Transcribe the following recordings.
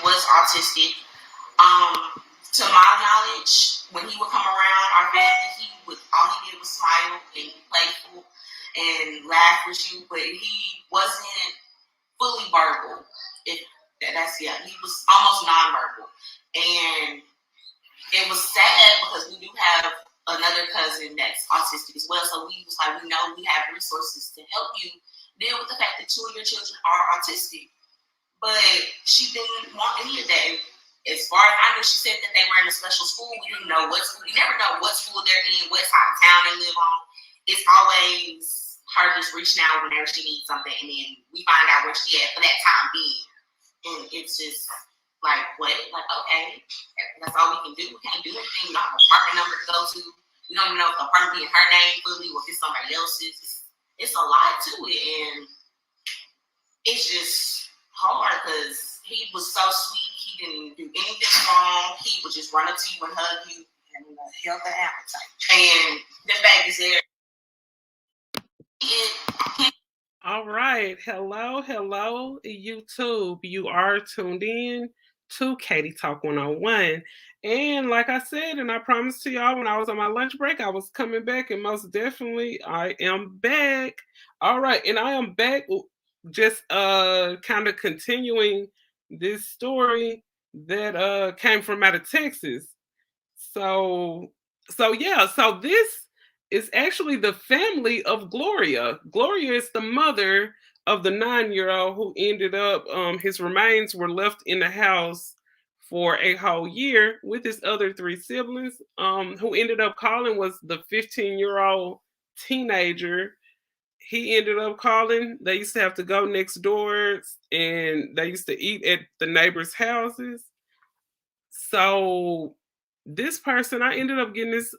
was autistic. To my knowledge, when he would come around our family, all he did was smile and be playful and laugh with you, but he wasn't fully verbal. He was almost nonverbal, and it was sad because we do have another cousin that's autistic as well. So we was like, we know we have resources to help you deal with the fact that 2 of your children are autistic. But she didn't want any of that. As far as I knew, she said that they were in a special school. We didn't know what school. We never know what school they're in, what side of town they live on. It's always her just reaching out whenever she needs something, and then we find out where she at for that time being. And it's just like, what? Like, okay, that's all we can do. We can't do anything. We don't have an apartment number to go to. We don't even know if the apartment be in her name fully or if it's somebody else's. It's a lot to it, and it's just hard because he was so sweet. He didn't do anything wrong. He would just run up to you and hug you and help the appetite. And the baby's there. All right. Hello, YouTube. You are tuned in to Katie Talk 101. And like I said, and I promised to y'all when I was on my lunch break, I was coming back, and most definitely I am back. All right. And I am back just kind of continuing this story that came from out of Texas. So this is actually the family of Gloria. Gloria is the mother of the 9-year-old who ended up his remains were left in the house for a whole year with his other 3 siblings. Who ended up calling was the 15-year-old teenager. He ended up calling. They used to have to go next door, and they used to eat at the neighbors' houses. So this person, I ended up getting this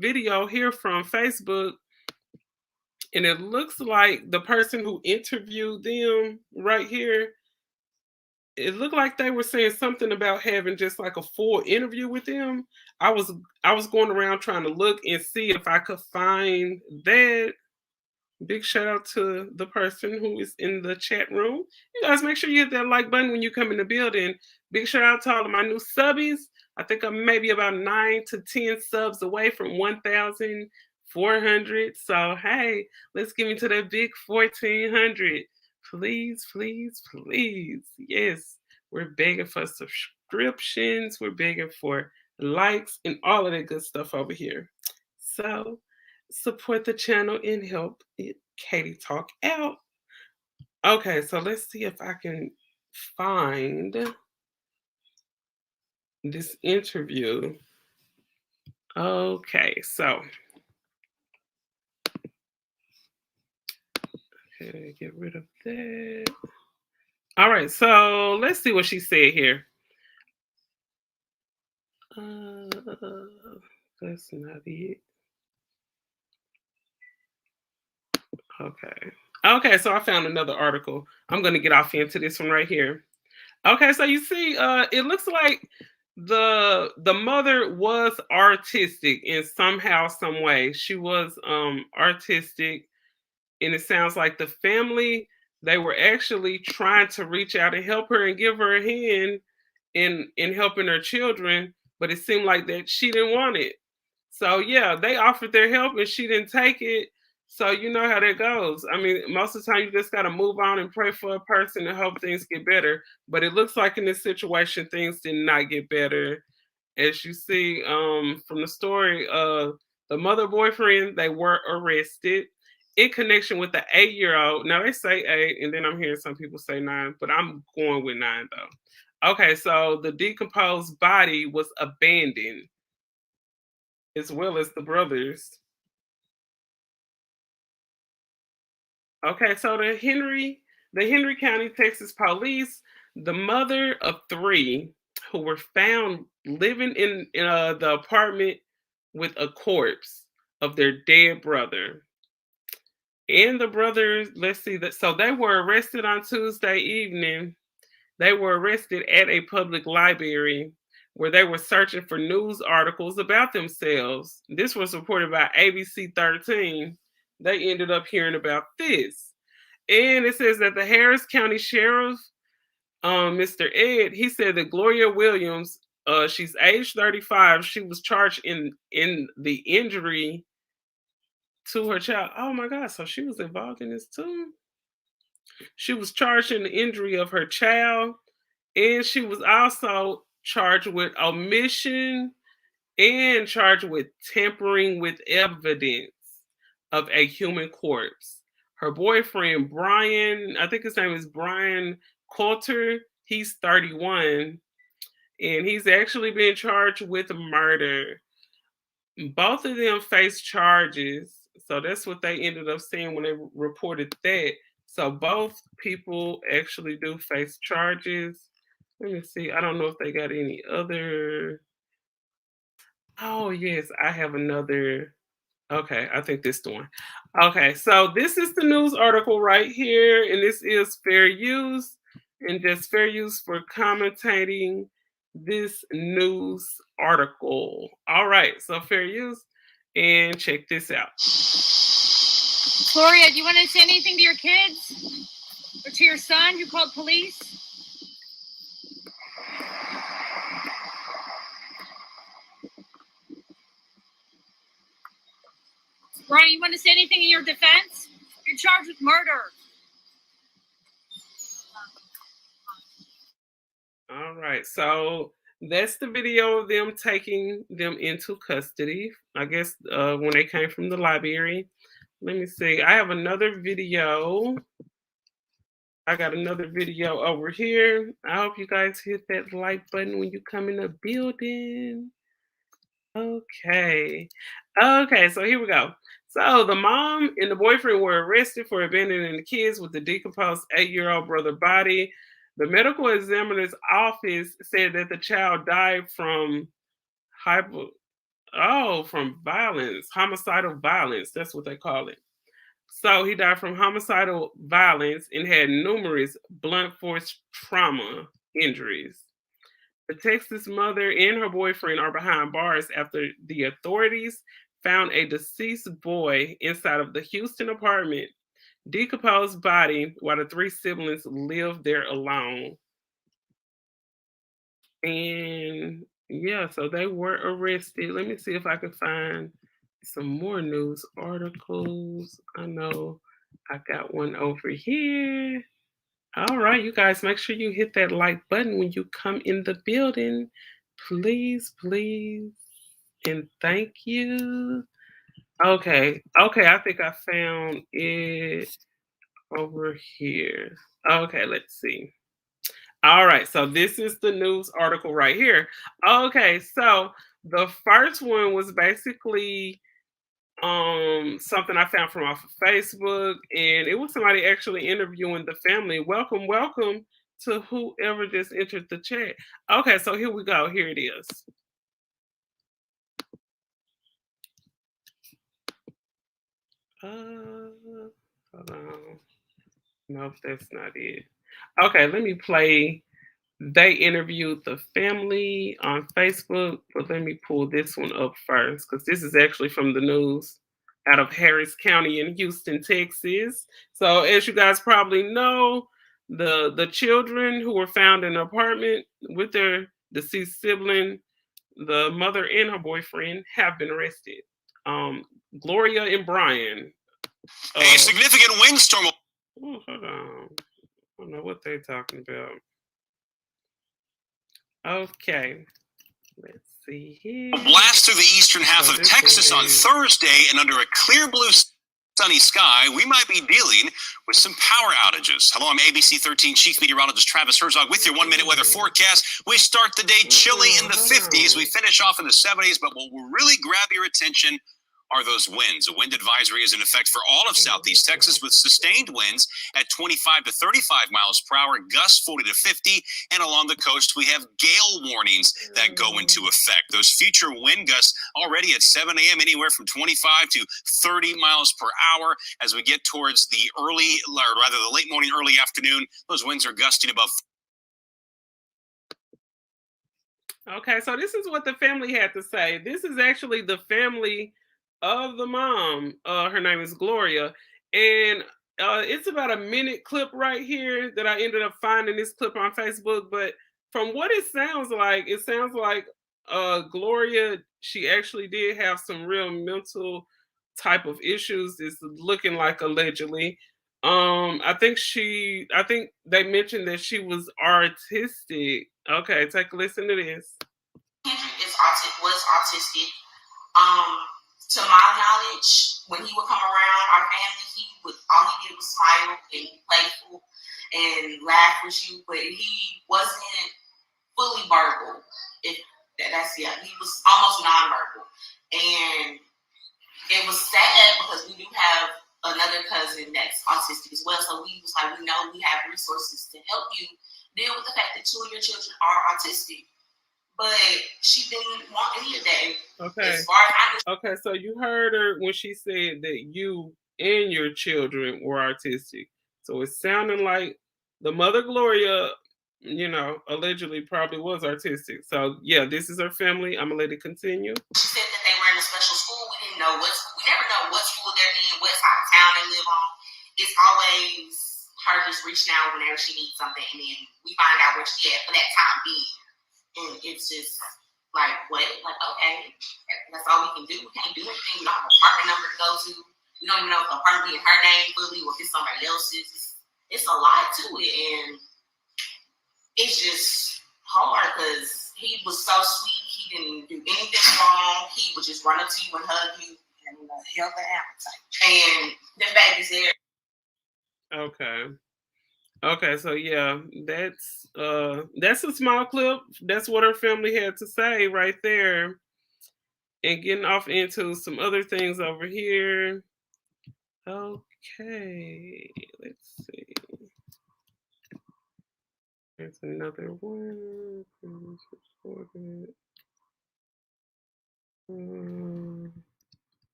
video here from Facebook, and it looks like the person who interviewed them right here, it looked like they were saying something about having just like a full interview with them. I was going around trying to look and see if I could find that. Big shout out to the person who is in the chat room. You guys make sure you hit that like button when you come in the building. Big shout out to all of my new subbies. I think I'm maybe about 9 to 10 subs away from 1,400. So hey, let's get into that big 1,400. Please, please, please. Yes, we're begging for subscriptions. We're begging for likes and all of that good stuff over here. So support the channel and help Katie Talk out. Okay, so let's see if I can find this interview. Okay, so okay, get rid of that. All right, so let's see what she said here. That's not it. Okay, so I found another article. I'm going to get off into this one right here. Okay, so you see, it looks like the mother was artistic in somehow, some way. She was artistic, and it sounds like the family, they were actually trying to reach out and help her and give her a hand in helping her children, but it seemed like that she didn't want it. So yeah, they offered their help and she didn't take it. So you know how that goes. I mean, most of the time you just got to move on and pray for a person and hope things get better. But it looks like in this situation, things did not get better. As you see from the story, the mother boyfriend, they were arrested in connection with the 8-year-old. Now they say 8, and then I'm hearing some people say 9, but I'm going with 9 though. Okay, so the decomposed body was abandoned, as well as the brothers. Okay, so the Henry County, Texas police, the mother of 3 who were found living in the apartment with a corpse of their dead brother. And the brothers, let's see that. So they were arrested on Tuesday evening. They were arrested at a public library where they were searching for news articles about themselves. This was reported by ABC 13. They ended up hearing about this. And it says that the Harris County Sheriff Mr. Ed, he said that Gloria Williams, she's age 35. She was charged in the injury to her child. Oh my God! So she was involved in this too. She was charged in the injury of her child, and she was also charged with omission and charged with tampering with evidence of a human corpse. Her boyfriend, Brian, I think his name is Brian Coulter, he's 31, and he's actually being charged with murder. Both of them face charges. So that's what they ended up saying when they reported that. So both people actually do face charges. Let me see. I don't know if they got any other. Oh, yes, I have another. Okay, I think this the one. Okay, so this is the news article right here, and this is fair use, and just fair use for commentating this news article. All right, so fair use, and check this out. Gloria, do you want to say anything to your kids or to your son who called police? Brian, you want to say anything in your defense? You're charged with murder. All right, so that's the video of them taking them into custody. I guess when they came from the library. Let me see. I have another video. I got another video over here. I hope you guys hit that like button when you come in the building. Okay. Okay, so here we go. So the mom and the boyfriend were arrested for abandoning the kids with the decomposed 8-year-old brother body. The medical examiner's office said that the child died from from violence, homicidal violence. That's what they call it. So he died from homicidal violence and had numerous blunt force trauma injuries. The Texas mother and her boyfriend are behind bars after the authorities found a deceased boy inside of the Houston apartment, decomposed body, while the 3 siblings lived there alone. And yeah, so they were arrested. Let me see if I can find some more news articles. I know I got one over here. All right, you guys, make sure you hit that like button when you come in the building. Please, please, and thank you. Okay, I think I found it over here. Okay, let's see. All right, so this is the news article right here. Okay, so the first one was basically something I found from off of Facebook, and it was somebody actually interviewing the family. Welcome to whoever just entered the chat. Okay, so here we go. Here it is. Hold on. Nope, that's not it. Okay, let me play. They interviewed the family on Facebook, but let me pull this one up first because this is actually from the news out of Harris County in Houston, Texas. So as you guys probably know, the children who were found in an apartment with their deceased sibling, the mother and her boyfriend, have been arrested. Gloria and Brian. A significant windstorm. Oh, hold on. I don't know what they're talking about. Okay, let's see here. A blast through the eastern half of Texas on Thursday, and under a clear blue sunny sky, we might be dealing with some power outages. Hello, I'm ABC 13 Chief Meteorologist Travis Herzog with your 1-minute weather forecast. We start the day chilly in the 50s. We finish off in the 70s, but what will really grab your attention are those winds. A wind advisory is in effect for all of southeast Texas with sustained winds at 25 to 35 miles per hour, gusts 40 to 50, and along the coast we have gale warnings that go into effect. Those future wind gusts already at 7 a.m. anywhere from 25 to 30 miles per hour. As we get towards the the late morning, early afternoon, those winds are gusting above. Okay, so this is what the family had to say. This is actually the family of the mom. Her name is Gloria, and it's about a minute clip right here that I ended up finding this clip on Facebook. But from what it sounds like Gloria, she actually did have some real mental type of issues. It's looking like allegedly. I think they mentioned that she was artistic. Okay, take a listen to this. Kendrick was autistic. To my knowledge, when he would come around our family, all he did was smile and be playful and laugh with you, but he wasn't fully verbal. He was almost nonverbal, and it was sad because we do have another cousin that's autistic as well. So we was like, we know we have resources to help you deal with the fact that 2 of your children are autistic. But she didn't want any of that. Okay. As far as I Okay, so you heard her when she said that you and your children were artistic. So it sounded like the mother Gloria, allegedly probably was artistic. So yeah, this is her family. I'm gonna let it continue. She said that they were in a special school. We didn't know what school. We never know what school they're in, what side of town they live on. It's always her just reaching out whenever she needs something, and then we find out where she at for that time being. And it's just like, what? Like, okay, that's all we can do. We can't do anything. We don't have an apartment number to go to. We don't even know if the apartment be in her name fully or if it's somebody else's. It's a lot to it, and it's just hard because he was so sweet. He didn't do anything wrong. He would just run up to you and hug you and help the appetite. And the baby's there. Okay, so yeah, that's a small clip. That's what her family had to say right there. And getting off into some other things over here. Okay, let's see. There's another one.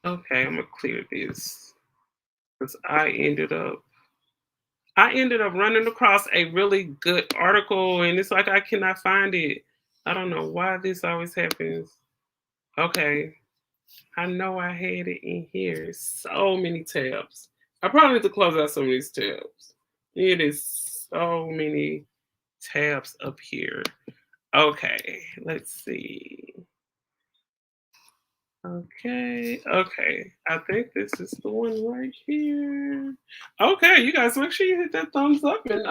Okay, I'm gonna clear this because I ended up running across a really good article, and it's like I cannot find it. I don't know why this always happens. Okay, I know I had it in here. So many tabs. I probably need to close out some of these tabs. It is so many tabs up here. Okay, let's see. Okay. I think this is the one right here. Okay, you guys make sure you hit that thumbs up and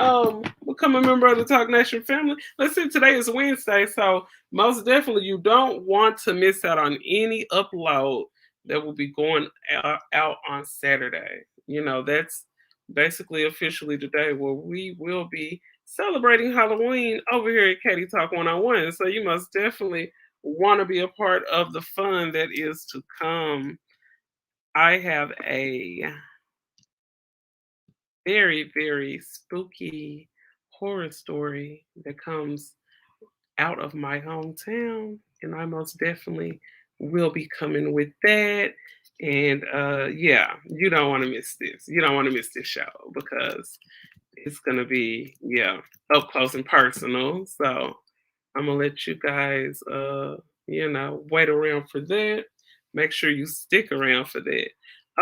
become a member of the Talk Nation family. Let's see, today is Wednesday, so most definitely you don't want to miss out on any upload that will be going out on Saturday. That's basically officially today where we will be celebrating Halloween over here at Katie Talk 101. So you must definitely want to be a part of the fun that is to come. I have a very, very spooky horror story that comes out of my hometown, and I most definitely will be coming with that. And yeah, you don't want to miss this. You don't want to miss this show because it's gonna be up close and personal. So I'm gonna let you guys wait around for that. Make sure you stick around for that.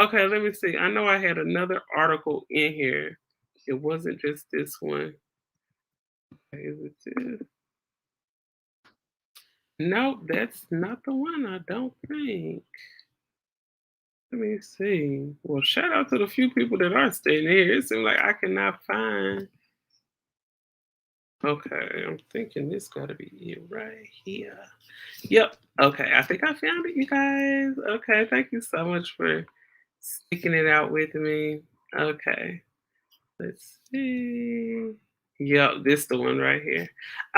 Okay, let me see. I know I had another article in here. It wasn't just this one. Is it this? No, that's not the one, I don't think. Let me see. Well, shout out to the few people that are staying here. It seems like I cannot find. Okay, I'm thinking this gotta be it right here. Yep. Okay, I think I found it, you guys. Okay, thank you so much for sticking it out with me. Okay, let's see. Yep, this the one right here.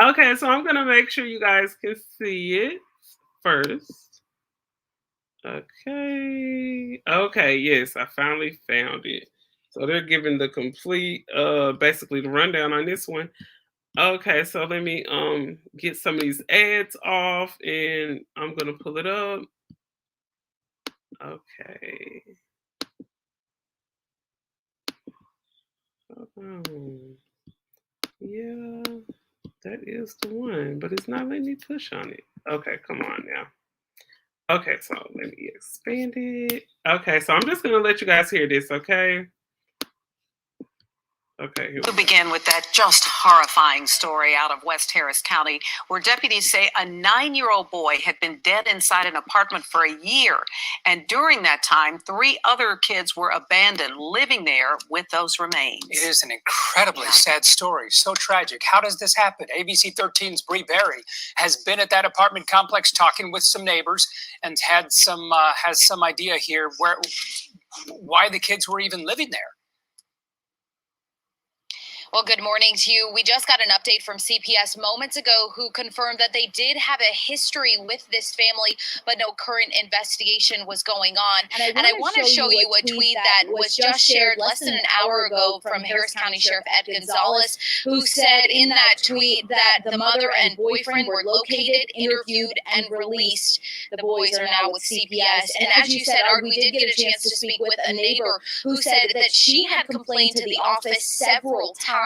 Okay, so I'm gonna make sure you guys can see it first. Okay, yes, I finally found it. So they're giving the complete basically the rundown on this one. Okay, so let me get some of these ads off and I'm gonna pull it up. Okay. Yeah, that is the one, but it's not letting me push on it. Okay, come on now. Okay, so let me expand it. Okay, so I'm just gonna let you guys hear this, okay? Okay, here we To go. begin with that just horrifying story out of West Harris County, where deputies say a 9-year-old boy had been dead inside an apartment for a year. And during that time, 3 other kids were abandoned, living there with those remains. It is an incredibly sad story, so tragic. How does this happen? ABC 13's Bree Berry has been at that apartment complex talking with some neighbors and has some idea here why the kids were even living there. Well, good morning to you. We just got an update from CPS moments ago who confirmed that they did have a history with this family, but no current investigation was going on. And I want to show you a tweet that was just shared less than an hour ago from Harris County Sheriff Ed Gonzalez, who said in that tweet that the mother and boyfriend were located, interviewed, and released. The boys are now with CPS. And as you said, Art, we did get a chance to speak with a neighbor who said that she had complained to the office several times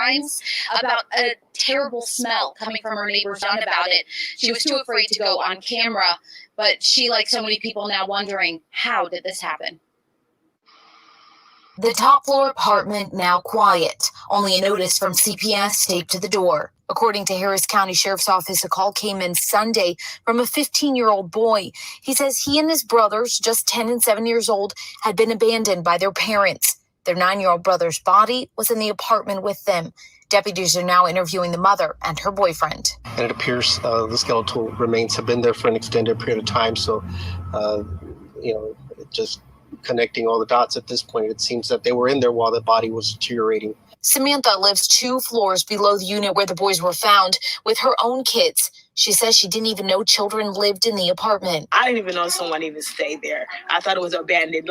about a terrible smell coming from her neighbors on about it. She was too afraid to go on camera, but she, like so many people, now wondering, how did this happen? The top floor apartment now quiet. Only a notice from CPS taped to the door. According to Harris County Sheriff's Office, a call came in Sunday from a 15-year-old boy. He says he and his brothers, just 10 and 7 years old, had been abandoned by their parents. Their 9-year-old brother's body was in the apartment with them. Deputies are now interviewing the mother and her boyfriend. And it appears the skeletal remains have been there for an extended period of time. So, just connecting all the dots at this point, it seems that they were in there while the body was deteriorating. Samantha lives 2 floors below the unit where the boys were found with her own kids. She says she didn't even know children lived in the apartment. I didn't even know someone even stayed there. I thought it was abandoned,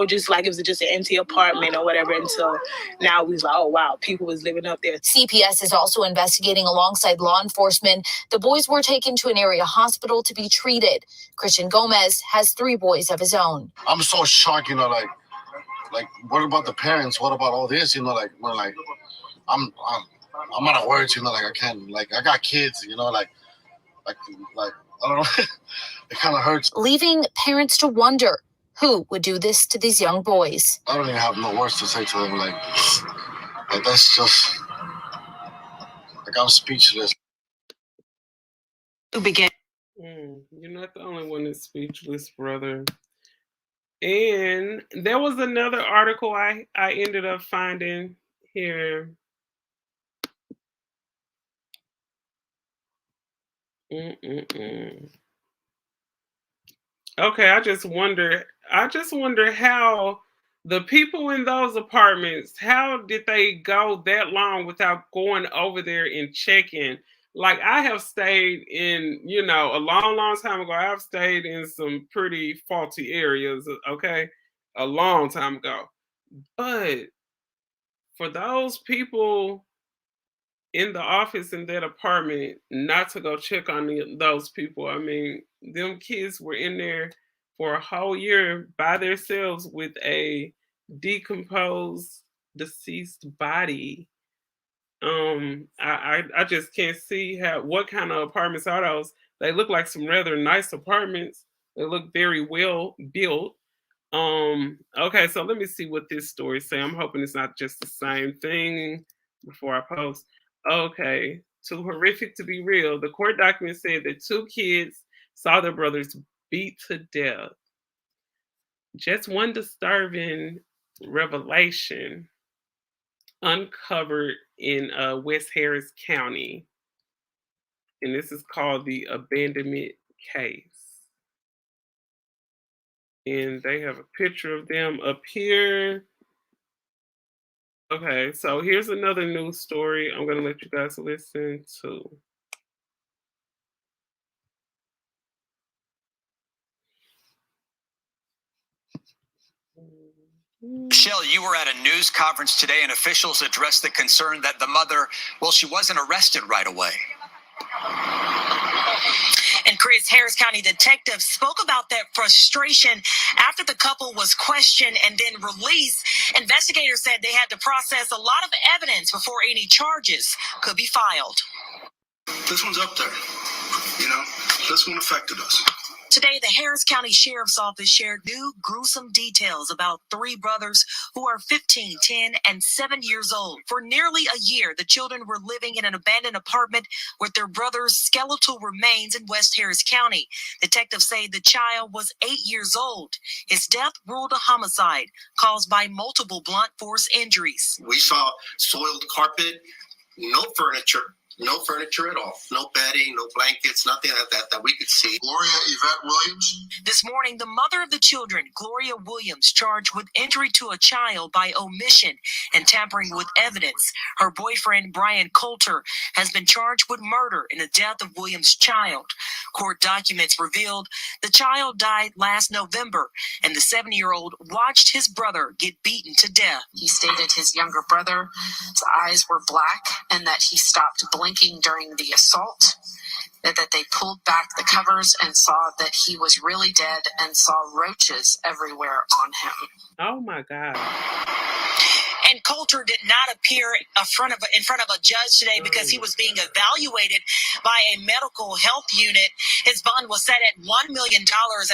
just like it was just an empty apartment or whatever, until now we was like, oh, wow, people was living up there. CPS is also investigating alongside law enforcement. The boys were taken to an area hospital to be treated. Christian Gomez has 3 boys of his own. I'm so shocked, like what about the parents? What about all this? I'm out of words, I can't, I got kids, I don't know. It kind of hurts. Leaving parents to wonder who would do this to these young boys. I don't even have no words to say to them. That's just, I'm speechless. To begin. You're not the only one that's speechless, brother. And there was another article I ended up finding here. Okay, I just wonder how the people in those apartments, how did they go that long without going over there and checking? Like, I have stayed in, a long time ago, I've stayed in some pretty faulty areas, okay? A long time ago. But for those people in the office in that apartment not to go check on those people, I mean, them kids were in there for a whole year by themselves with a decomposed, deceased body. I just can't see what kind of apartments are those. They look like some rather nice apartments. They look very well built. Okay, so let me see what this story say. I'm hoping it's not just the same thing before I post. Okay, too horrific to be real. The court document said that 2 kids saw their brothers beat to death. Just one disturbing revelation uncovered in West Harris County. And this is called the abandonment case. And they have a picture of them up here. Okay, so here's another news story I'm going to let you guys listen to. Michelle, you were at a news conference today and officials addressed the concern that the mother, she wasn't arrested right away. And Chris, Harris County detectives spoke about that frustration after the couple was questioned and then released. Investigators said they had to process a lot of evidence before any charges could be filed. This one's up there. This one affected us. Today, the Harris County Sheriff's Office shared new gruesome details about three brothers who are 15, 10, and 7 years old. For nearly a year, the children were living in an abandoned apartment with their brother's skeletal remains in West Harris County. Detectives say the child was 8 years old. His death ruled a homicide caused by multiple blunt force injuries. We saw soiled carpet, no furniture at all. No bedding, no blankets, nothing like that we could see. Gloria Yvette Williams. This morning, the mother of the children, Gloria Williams, charged with injury to a child by omission and tampering with evidence. Her boyfriend, Brian Coulter, has been charged with murder in the death of Williams' child. Court documents revealed the child died last November, and the 7-year-old watched his brother get beaten to death. He stated his younger brother's eyes were black and that he stopped blinking during the assault, that they pulled back the covers and saw that he was really dead and saw roaches everywhere on him. Oh my God. And Coulter did not appear in front of a judge today because he was being evaluated by a medical health unit. His bond was set at $1 million.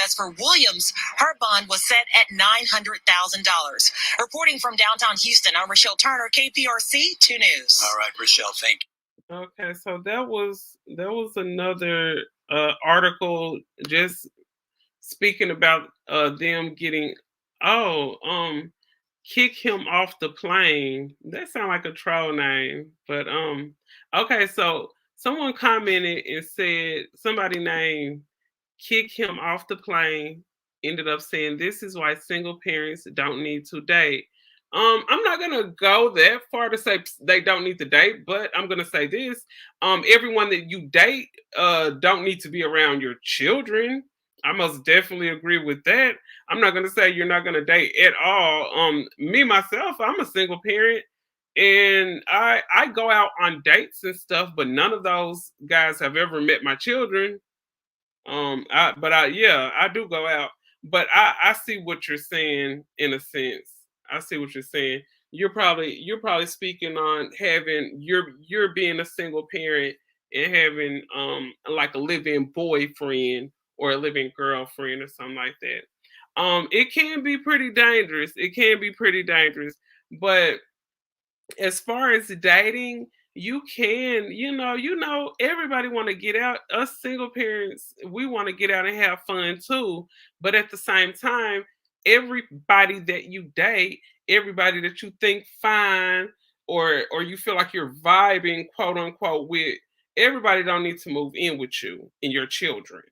As for Williams, her bond was set at $900,000. Reporting from downtown Houston, I'm Rochelle Turner, KPRC 2 News. All right, Rochelle, thank you. Okay, so that was another article just speaking about them getting kick him off the plane. That sounds like a troll name, but okay, so someone commented and said somebody named kick him off the plane ended up saying this is why single parents don't need to date. I'm not gonna go that far to say they don't need to date, but I'm gonna say this: everyone that you date don't need to be around your children. I most definitely agree with that. I'm not gonna say you're not gonna date at all. Me myself, I'm a single parent, and I go out on dates and stuff, but none of those guys have ever met my children. I do go out, but I see what you're saying in a sense. I see what you're saying. You're probably speaking on having you're being a single parent and having like a live-in boyfriend or a live-in girlfriend or something like that. It can be pretty dangerous. But as far as dating, you can, everybody want to get out. Us single parents, we want to get out and have fun too. But at the same time, everybody that you date, everybody that you think fine or you feel like you're vibing, quote unquote, with, everybody don't need to move in with you and your children.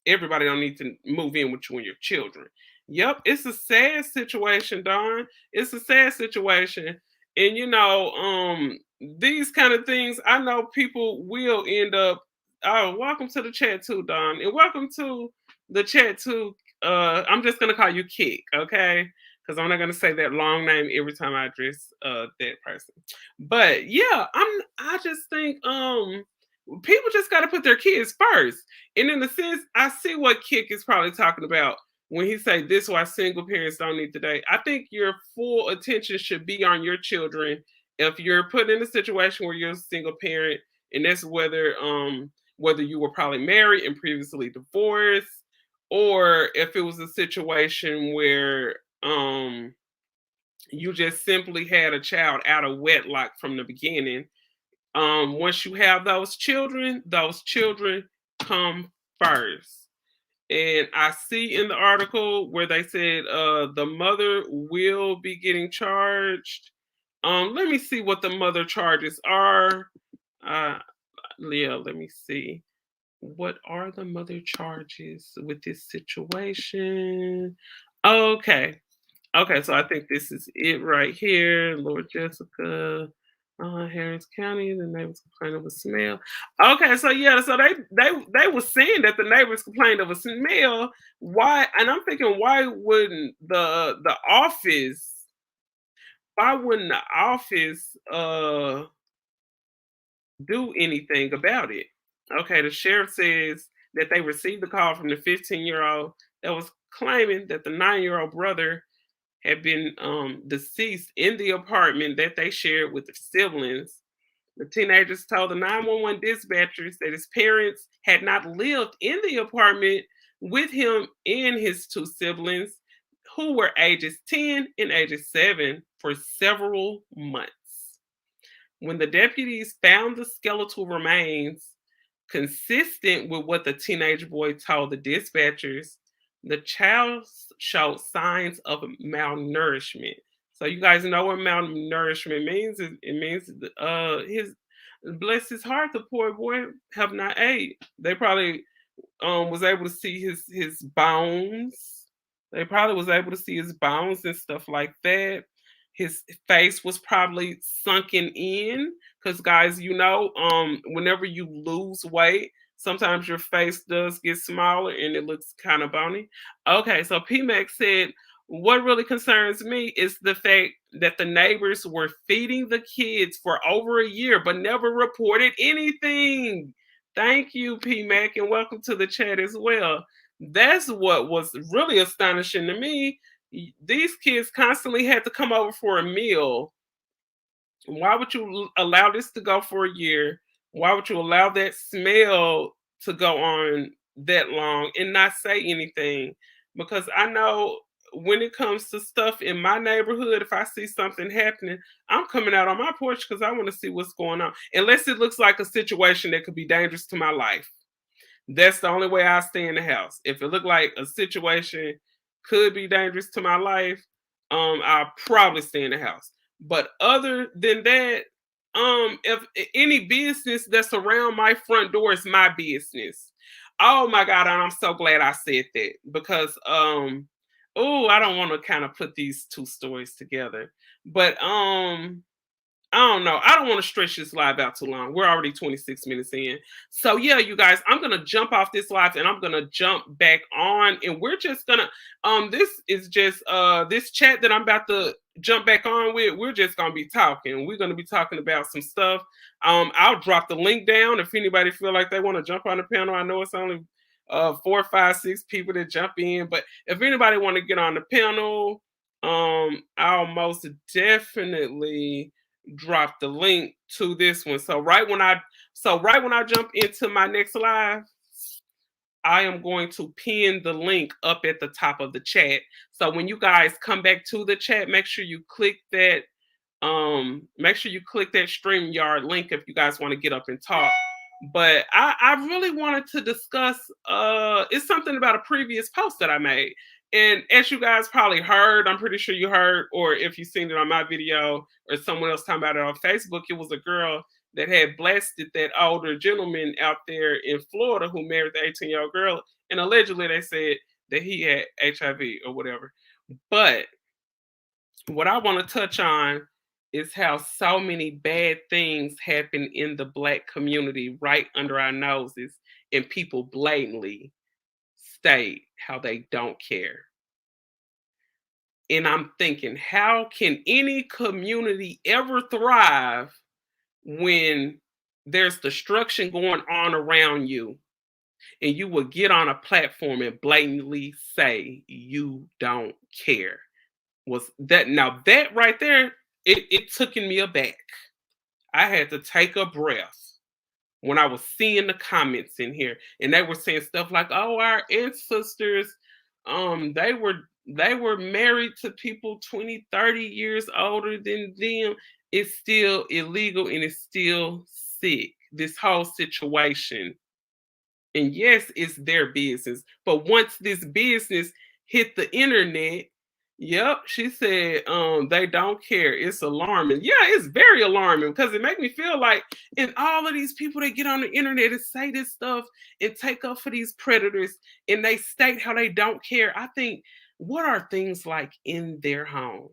Everybody don't need to move in with you and your children. Yep, it's a sad situation, Dawn. It's a sad situation. And these kind of things, I know people will end up. Oh, welcome to the chat too, Dawn, and welcome to the chat too. I'm just gonna call you Kick, okay? Because I'm not gonna say that long name every time I address that person. But yeah, I just think people just gotta put their kids first. And in a sense, I see what Kick is probably talking about when he say this is why single parents don't need to date. I think your full attention should be on your children. If you're put in a situation where you're a single parent, and that's whether you were probably married and previously divorced, or if it was a situation where you just simply had a child out of wedlock from the beginning. Once you have those children come first. And I see in the article where they said the mother will be getting charged. Let me see what the mother charges are. Leah, let me see. What are the mother charges with this situation? Okay, so I think this is it right here. Lord Jessica, Harris County, the neighbors complained of a smell. Okay, so yeah, so they were saying that the neighbors complained of a smell. Why? And I'm thinking, why wouldn't the office do anything about it? Okay, the sheriff says that they received a call from the 15-year-old that was claiming that the 9-year-old brother had been deceased in the apartment that they shared with the siblings. The teenagers told the 911 dispatchers that his parents had not lived in the apartment with him and his two siblings, who were ages 10 and ages 7, for several months. When the deputies found the skeletal remains, consistent with what the teenage boy told the dispatchers, the child showed signs of malnourishment. So you guys know what malnourishment means. It means his, bless his heart, the poor boy have not ate. They probably was able to see his bones. They probably was able to see his bones and stuff like that. His face was probably sunken in, because guys, you know, whenever you lose weight, sometimes your face does get smaller and it looks kind of bony. Okay, so PMAC said, what really concerns me is the fact that the neighbors were feeding the kids for over a year but never reported anything. Thank you, PMAC, and welcome to the chat as well. That's what was really astonishing to me. These kids constantly had to come over for a meal. Why would you allow this to go for a year? Why would you allow that smell to go on that long and not say anything? Because I know when it comes to stuff in my neighborhood, if I see something happening, I'm coming out on my porch because I want to see what's going on. Unless it looks like a situation that could be dangerous to my life. That's the only way I stay in the house. If it looked like a situation could be dangerous to my life, I'll probably stay in the house. But other than that, if any business that's around my front door is my business. Oh my God, and I'm so glad I said that, because I don't want to kind of put these two stories together. But I don't know. I don't want to stretch this live out too long. We're already 26 minutes in. So yeah, you guys, I'm going to jump off this live and I'm going to jump back on, and we're just going to, this is just, this chat that I'm about to jump back on with, we're just going to be talking. We're going to be talking about some stuff. I'll drop the link down if anybody feel like they want to jump on the panel. I know it's only 4, 5, 6 people that jump in, but if anybody want to get on the panel, I'll most definitely drop the link to this one. So right when I jump into my next live, I am going to pin the link up at the top of the chat. So when you guys come back to the chat, make sure you click that StreamYard link if you guys want to get up and talk. But I really wanted to discuss it's something about a previous post that I made. And as you guys probably heard, I'm pretty sure you heard, or if you've seen it on my video or someone else talking about it on Facebook, it was a girl that had blasted that older gentleman out there in Florida who married the 18-year-old girl. And allegedly they said that he had HIV or whatever. But what I want to touch on is how so many bad things happen in the Black community right under our noses, and people blatantly state how they don't care. And I'm thinking, how can any community ever thrive when there's destruction going on around you, and you will get on a platform and blatantly say you don't care? Was that, now that right there, it took me aback. I had to take a breath when I was seeing the comments in here, and they were saying stuff like, oh, our ancestors, they were married to people 20, 30 years older than them. It's still illegal and it's still sick, this whole situation. And yes, it's their business. But once this business hit the internet, yep, she said they don't care. It's alarming. Yeah, it's very alarming, because it makes me feel like, in all of these people that get on the internet and say this stuff and take up for these predators, and they state how they don't care, I think, what are things like in their home?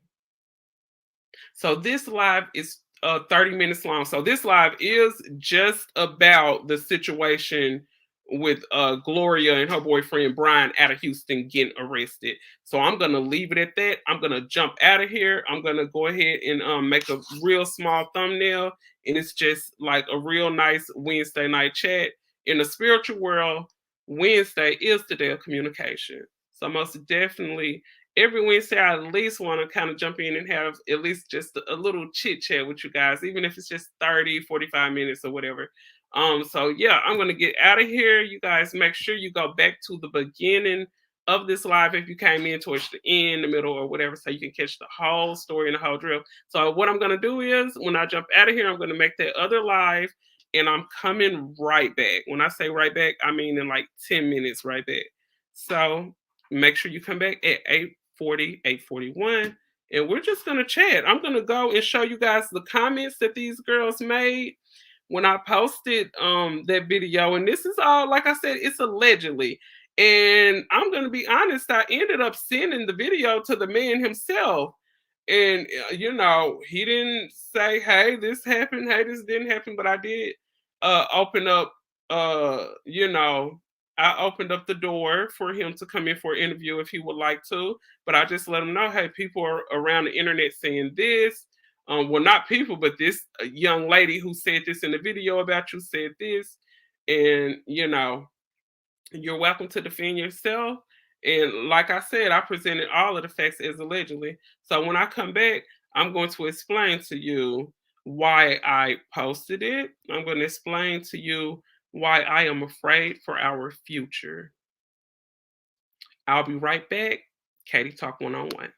So this live is 30 minutes long. So this live is just about the situation with Gloria and her boyfriend Brian out of Houston getting arrested. So I'm gonna leave it at that. I'm gonna jump out of here. I'm gonna go ahead and make a real small thumbnail, and it's just like a real nice Wednesday night chat. In the spiritual world, Wednesday is the day of communication. So most definitely every Wednesday, I at least want to kind of jump in and have at least just a little chit chat with you guys, even if it's just 30, 45 minutes or whatever. So yeah, I'm gonna get out of here. You guys make sure you go back to the beginning of this live if you came in towards the end, the middle, or whatever, so you can catch the whole story and the whole drill. So what I'm gonna do is when I jump out of here, I'm gonna make that other live and I'm coming right back. When I say right back, I mean in like 10 minutes right back. So make sure you come back at 8:40, 8:41. And we're just gonna chat. I'm gonna go and show you guys the comments that these girls made when I posted that video. And this is all, like I said, it's allegedly. And I'm gonna be honest, I ended up sending the video to the man himself. And you know, he didn't say, hey, this happened, hey, this didn't happen, but I did open up you know, I opened up the door for him to come in for an interview if he would like to, but I just let him know, hey, people are around the internet saying this. Well, not people, but this young lady who said this in the video about you said this. And, you know, you're welcome to defend yourself. And like I said, I presented all of the facts as allegedly. So when I come back, I'm going to explain to you why I posted it. I'm going to explain to you why I am afraid for our future. I'll be right back. Katie Talk 1-on-1.